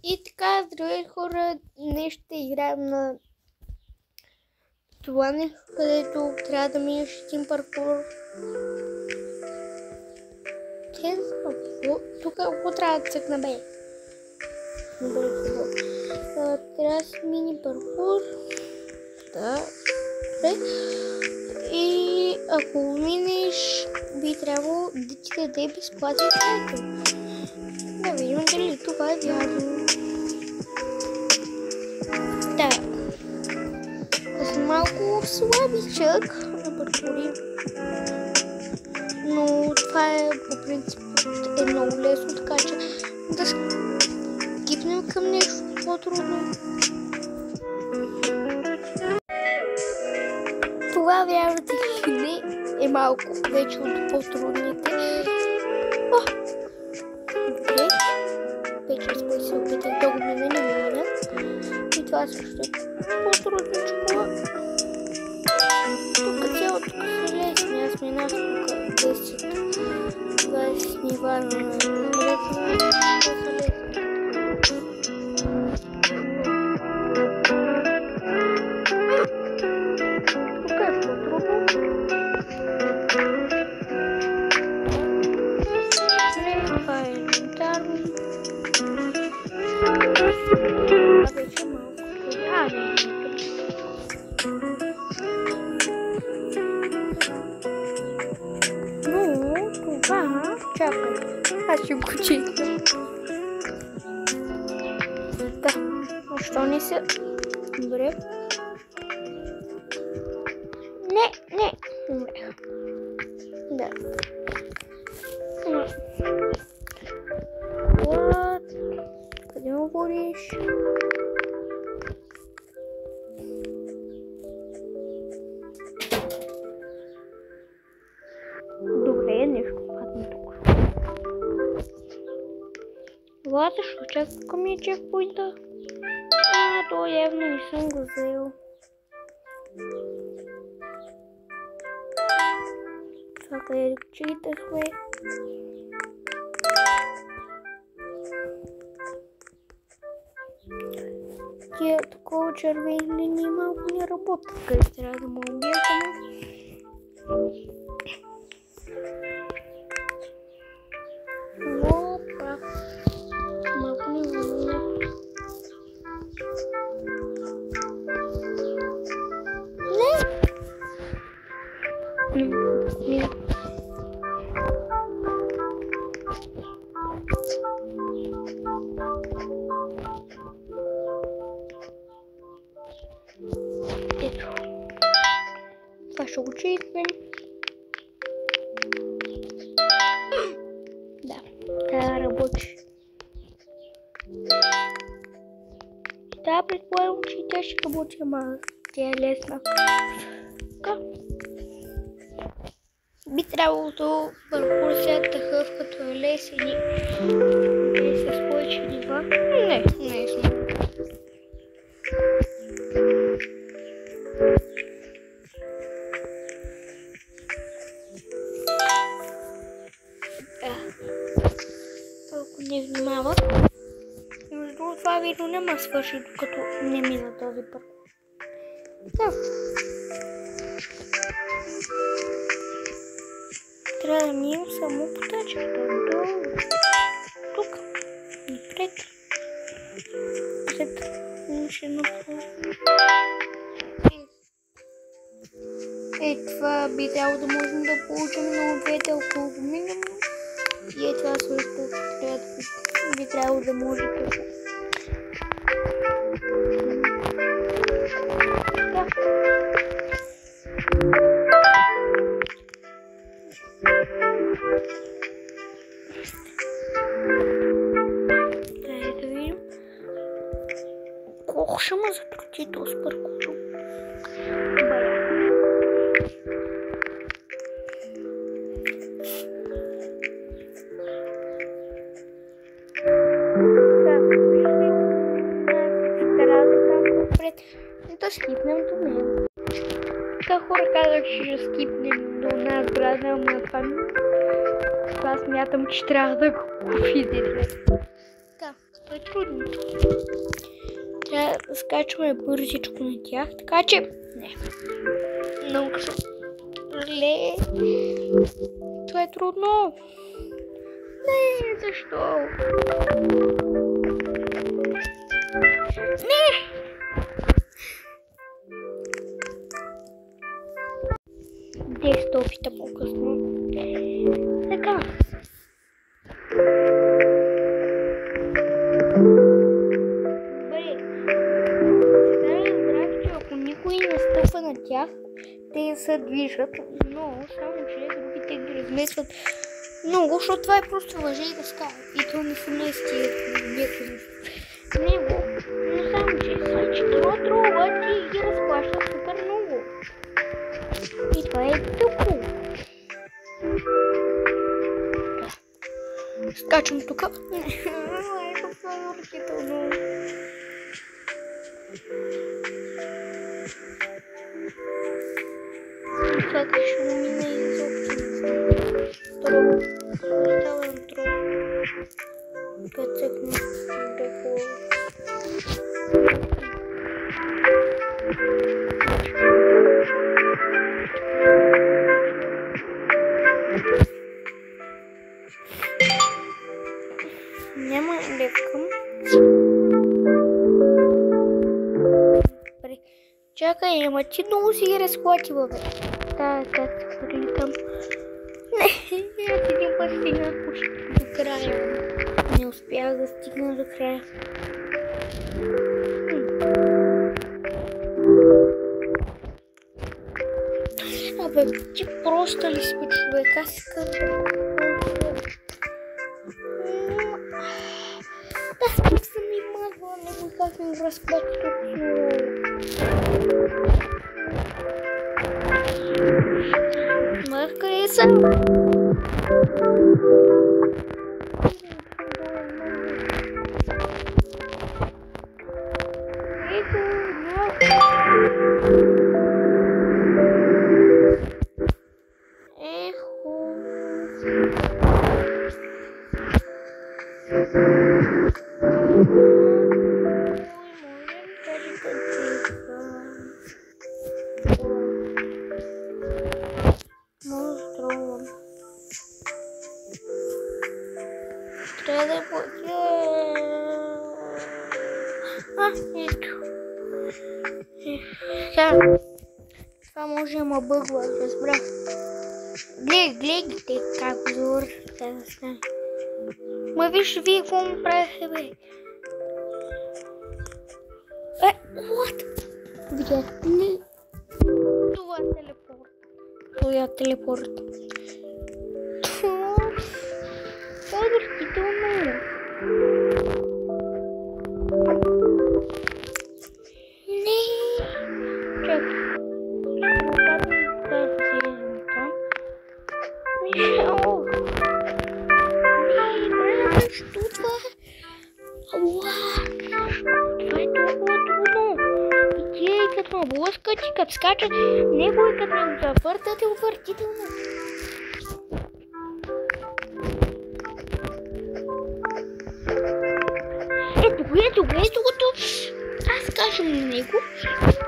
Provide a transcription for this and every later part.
И така, здравей хора, днес ще играем на това нещо, където трябва да минеш един паркур. Тук какво трябва да цъкна бе? Трябва да си мини паркур. Да. И ако минеш, би трябвало да ти даде безплатен тайтъл. Да видим дали това е вярно. Да. Аз съм малко слабичък на паркури. Но това е по принцип много лесно, така че да скипнем към нещо по-трудно. Това вярвате ли не е малко вече от по-трудните. Добре. Вече се опитах да го мина, не мина. И това също е по-трудничко. Тук цялото са лесни. Аз минах тук 10-20 нива на ръка. Чакай, аз ще го чекам. Да, защо не се... Добре. Не. Добре. Да. Вот. Къде му бориш? Добре, нещо падна тук. Влад, защо чака ми е чекпоинта? То явно не съм го взел. Това къде го читахме? Тия такова червени линии малко не работят, къде трябва да му обягаме. Опа! Малко не вълна. Не! Ето. Това ще го чекнем. Да, тя работи. Да, предполагам, че тя ще работи, ама тя е лесна. Така. Би трябвало паркур сега такъв, като е лесен и да се повече нива. Не е смешно. Толкова не внимава. Между другото, това видео няма свърши, докато не мина този паркур. Да. Трябва да минем само по тачката. Долу. Тук. Напред. След ще направим. Това би трябвало да можем да получим много двете, ако го минем. И това също би трябвало да може да. Трябва да видим колко ще ме затрути този паркур. Да скипнем до него. Така хора казах, че ще скипнем до една сграда, ама това смятам, че трябва да го видите. Така, е трудно. Трябва да скачваме бързичко на тях, така че не. Много съм зле. Това е трудно. Не, защо? Не! 10 опита по-късно. Така. Добре. Сега разбрах, че ако никой не стъпва на тях, те се движат много, само че другите ги разместват много, защото това е просто въже и дъска. И то не са наистина него. Но само че всички отруват и ги разплащат супер много. И това е тъпо. Скачам тук. Е, това е отвратително. Как ще мине изобщо не знам. Трол. Оставям трол. Като цъкне деко. Няма лепкам. Чакай, ама ти много си ги разхватила, бе. Да, как се хвърли там. Не, аз един път стигнах почти до края. Не успях да стигна до края. Абе, ти просто ли си, човек? Аз си казвам. Да, тук съм и мазала, не го как ми го разплача точно. Мах, къде съм? Трябва да платя. Ето. Това може да ма бъгва, разбрах. Гледайте как го завършва сега да стане. Ма виж вие какво му правите, бе? What? Видяхте ли? Това е телепорт. Това е телепорт. Това е възхитително. Не. Чакай. Що това е? Това е толкова трудно. И тия и като ме блъскат и като скачат, него и като ме завъртат е отвратително. Ето го, аз кажем на него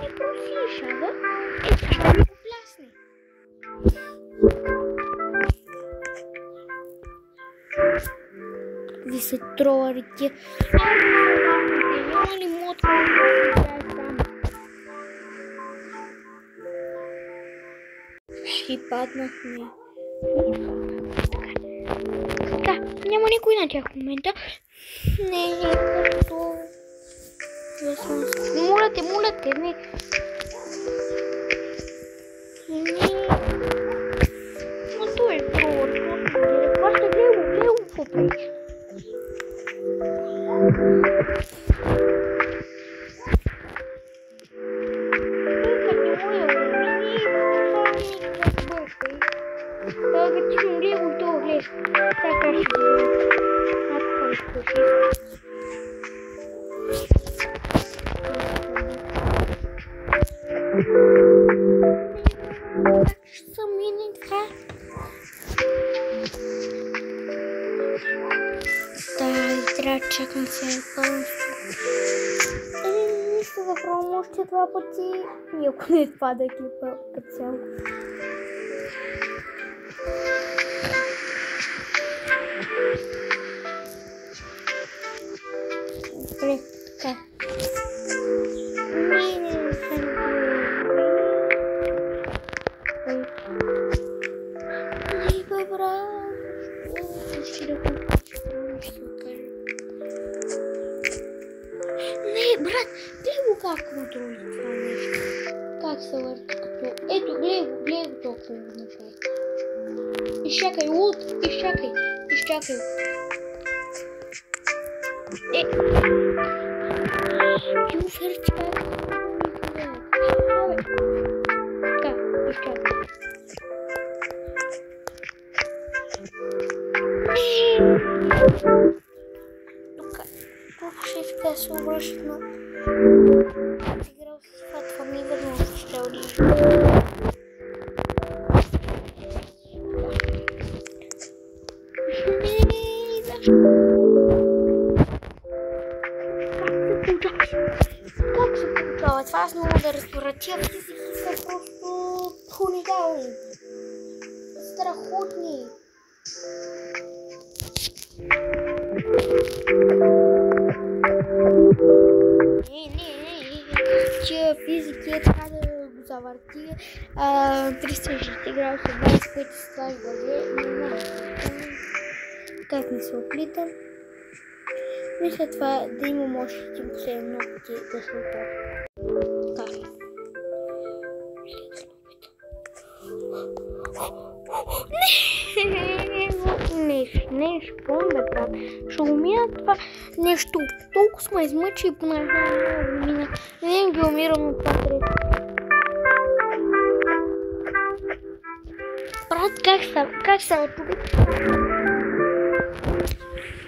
и просишава, ще ми го плясне. Ви се троларите. Няма ли мотка да се играе там? Ще паднахме. Така, няма никой на тях в момента. Не, просто... Моля те, не. Но той е тролър, това ще гледа какво прави. Чакам се Нищо да пробвам още два пъти. И ако не отпада клипа като цяло. Добре, така. Не, брат, гледай го как контролира това нещо. Как се върти като... Ето, гледай го толкова го направи. Изчакай, лут, изчакай. Ю, върти как? Така, изчакай. Тук ще иска да се обръща, но... Играл с това ми възможно ще отиде. Как се получава? Това аз много да разбера. Тия физики са просто уникални. Страхотни. Тия физики е така да го завърти 360 градуса 20 пъти с това бъде. Не знам как не се оплитам. Мисля това да имам още един последен опит да се оплитам. Така. Не, шпон бе, брат. Ще го мина това нещо. Толкова сме измъчи и понеже много го мина. Не ги умирам от това трето. Брат, как става тук?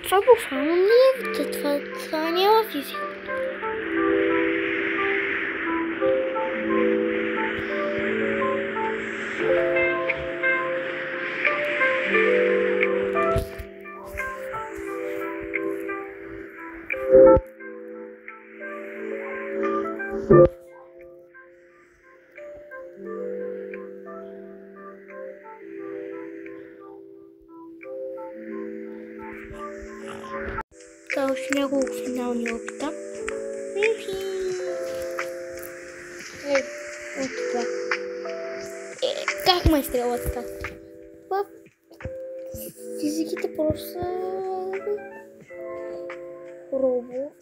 Това буквално не е вита. Това няма физика. Това още няколко финални опита. Ето това. Как ме изстрелва така? Физиките просто са робот.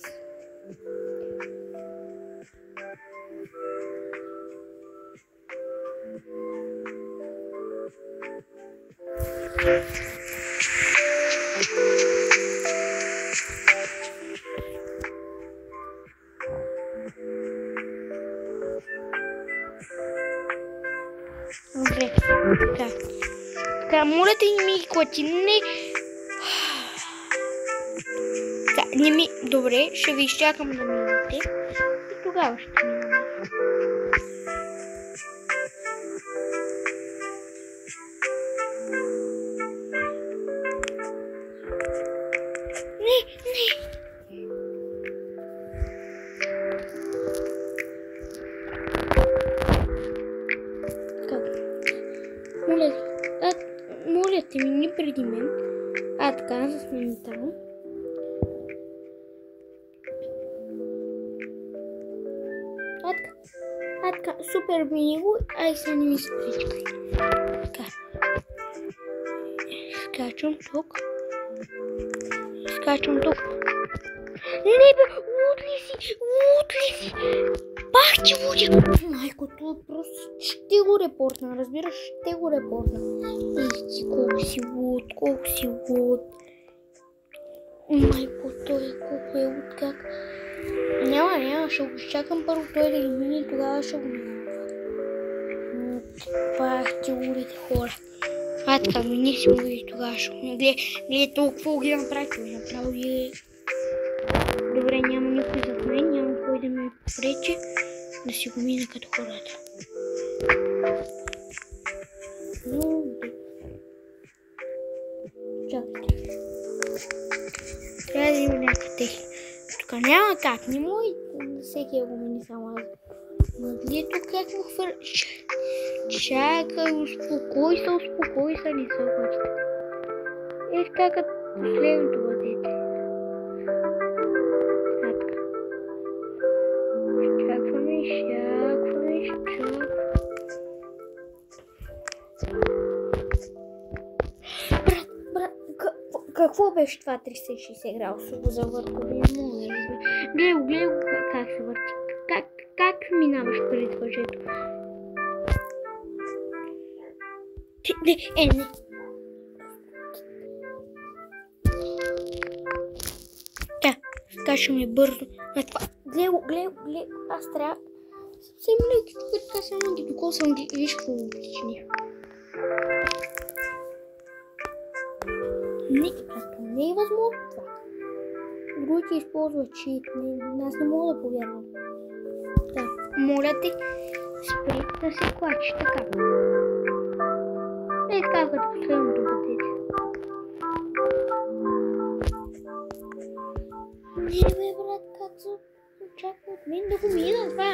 Добре, така, моля те не ми клати, не... Така, не ми... Добре, ще ви изчакам да минете и тогава ще минаме. Моля те ми не преди мен. Така, за сменител. Така, супер мини го. Ай, сега не ми се причкай. Така. Скачам тук. Не бе, лут ли си? Пах ти лудя! Майко, това просто ще го репортна, разбираш? Ще го репортна. Ти колко си луд. Майко, той колко е луд, как? Няма, ще го изчакам първо той да ги мине и тогава ще го минава. Пах ти лудите хора. Така, мини си му и тогава ще го минава. Гледай толкова ги направи, Добре, няма никой зад мен, няма кой да ме пречи да си го мина като хората. Чакайте. Трябва да има някаква техника. Тук няма как, не може всеки да го мини само аз. Ето как му хвърля. Чакай, успокой се, не се обачте. Ето как е последното бъдете. Така. Изчакваме. Брат, какво беше това 360 градуса го завъртали? Гледай го как се върти. Как минаваш пред въжето? Не. Скачаме бързо. Гледай, аз трябва съвсем леки, така само ги докосвам, виж какво го причини. Не е възможно това. Другите използват чит, аз не мога да повярвам. Да, моля те, спри да се клачи така. Така като последното бъдете. Не бе, брат, как се очаква от мен да го мина това?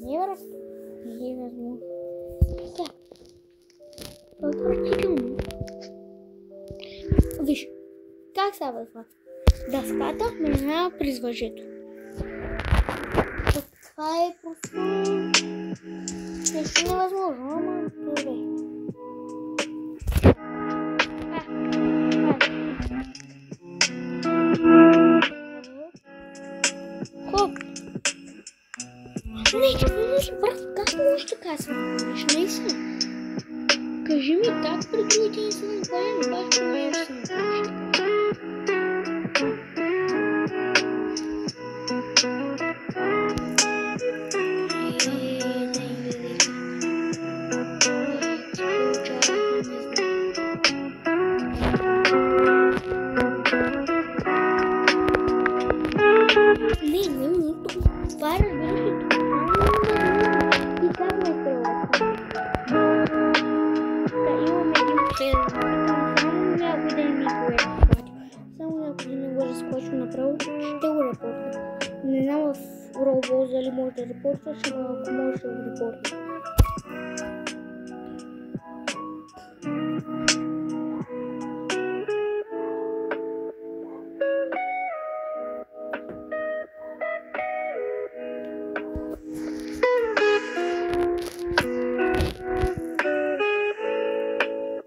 Не, брат, не е възможно. Така. Отвратително. Виж, как става това? Дъската минава през въжето. Това е просто нещо невъзможно, ама добре. Хоп! Не, брат, как можеш така се направиш? Наистина. Кажи ми как при другите не са направени, как при мен ще се направиш? Не знам в Roblox дали може да репортваш, но ако можеш да го репортваш.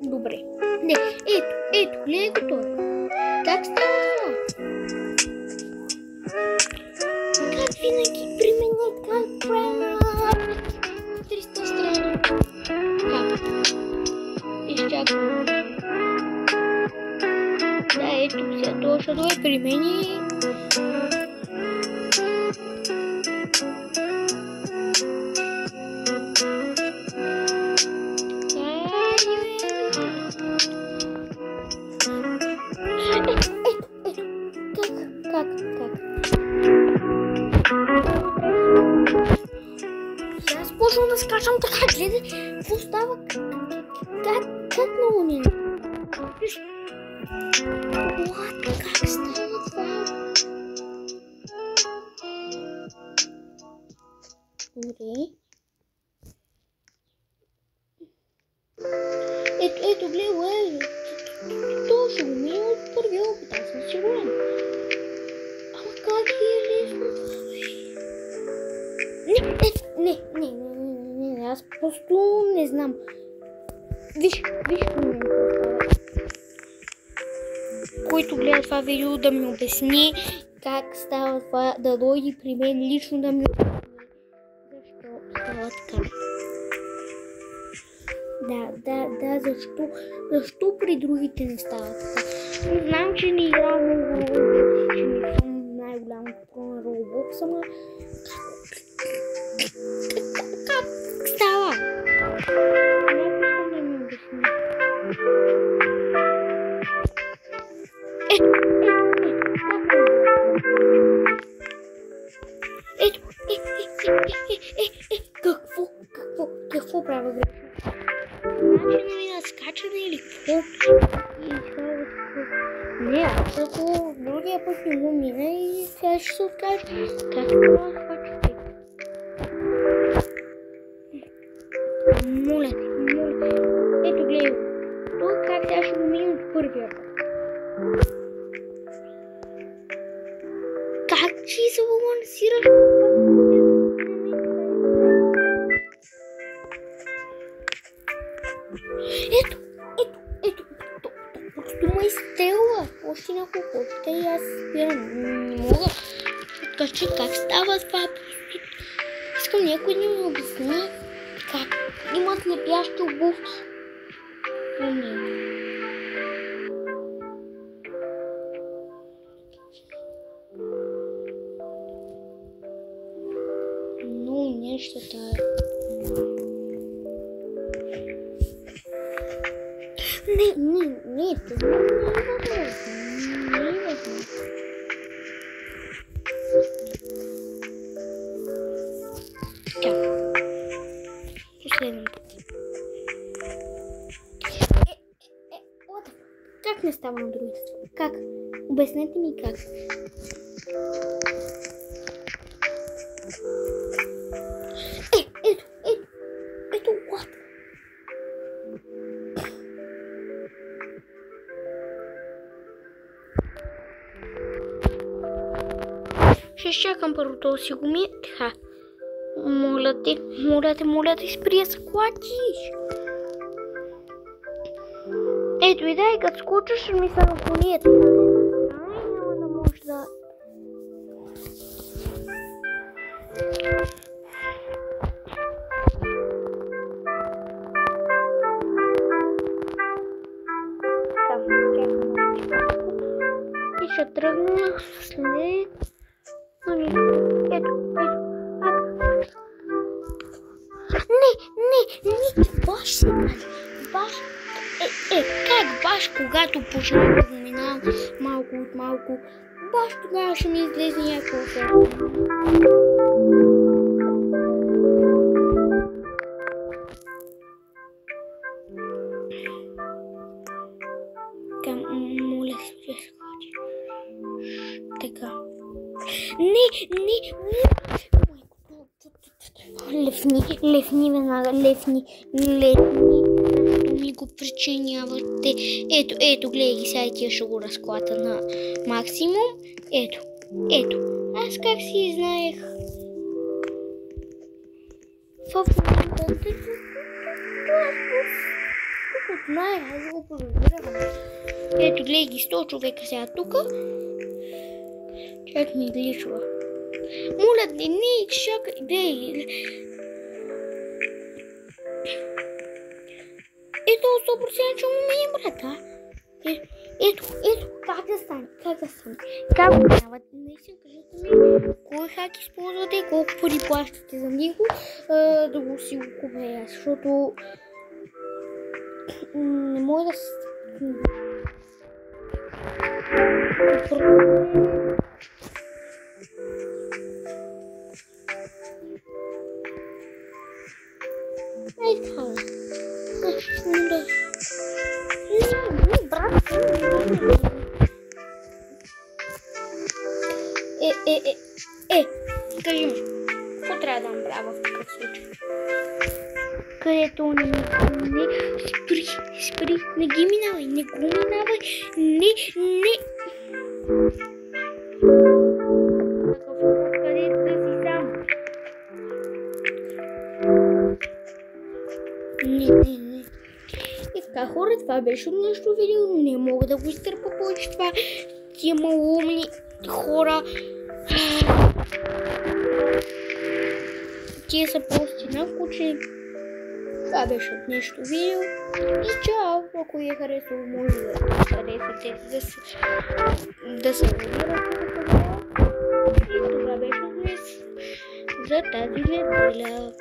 Добре. Не, ето, гледай го това. Как става това? Как винаги при мен е как правя 300 страни? Как? Изчаквам. Да, ето сега това ще дойде при мен и... Аз почвам да скачам така, гледай, какво става? Как много не? Как става това? Добре. Ето, гледай, то ще го мине от първия опит, аз съм сигурен. Ама как е лесно? Не, аз просто не знам. Виж при мен какво става. Който гледа това видео да ми обясни как става това, да дойде при мен лично да ми обясни защо става така. Да, защо при другите не става така. Знам, че не играм много, че не съм най-голямото про на Roblox, ама как става? Някой ще да ми обясни. Какво правя грешно? Значи не ми наскачане или какво? Ако другия път не го мине и сега ще се откаже. Как това да фачите? Моля те, моля те. Ето гледай го. Тук как сега ще го минем от първия път. Как ще се балансираш? Ето. Просто ме изстрелва. Още няколко опита и аз спирам. Не мога. Откачи как става това. Искам някой да ми обясни как имат лепящи обувки. Ну, нещо тая. Не, това не е възможно. Не е възможно. Така. Последен път. Как не става на другите? Как? Обяснете ми как. Ето, what? Ще чакам първото си го ми. Така. Моля те, спри да се клатиш. Ето и дай, като скочиш, ще ми се на колията. Няма да може да... И ще тръгна след... Ето. Не, баш се прави. Как баш, когато почна да го минавам малко от малко, баш тогава ще ми излезе някакво ферма. Моля се, ще сходи. Така. Не! Левни веднага, левни. Защо ми го причинявате? Ето, гледай ги, сега тия ще го разклата на максимум. Ето. Аз как си знаех? В момента тук знаех, аз го подозирам. Ето, гледай ги, 100 човека сега тук. Чак ми гличва. Моля те, не, чакай, дей. Ето 100% че му мине, брата. Ето, как да стане? Как го минавате? Наистина, кажете ми, кой хак използвате и колко пари плащате за него, да го си го купя аз, защото не мога да се... Ай, така. Не, брат. Кажи ми, какво трябва да направя в такъв случай? Където не, спри, не ги минавай, не го минавай, не. Къде да си сам? Не. И така, хора, това беше от нашето видео. Не мога да го изтърпа повече това. Тия малумни хора. Тия са просто навкучени. Това беше от днешното видео. И чао! Ако ви е харесало, може да харесате да се абонирате. И това беше от днес за тази неделя.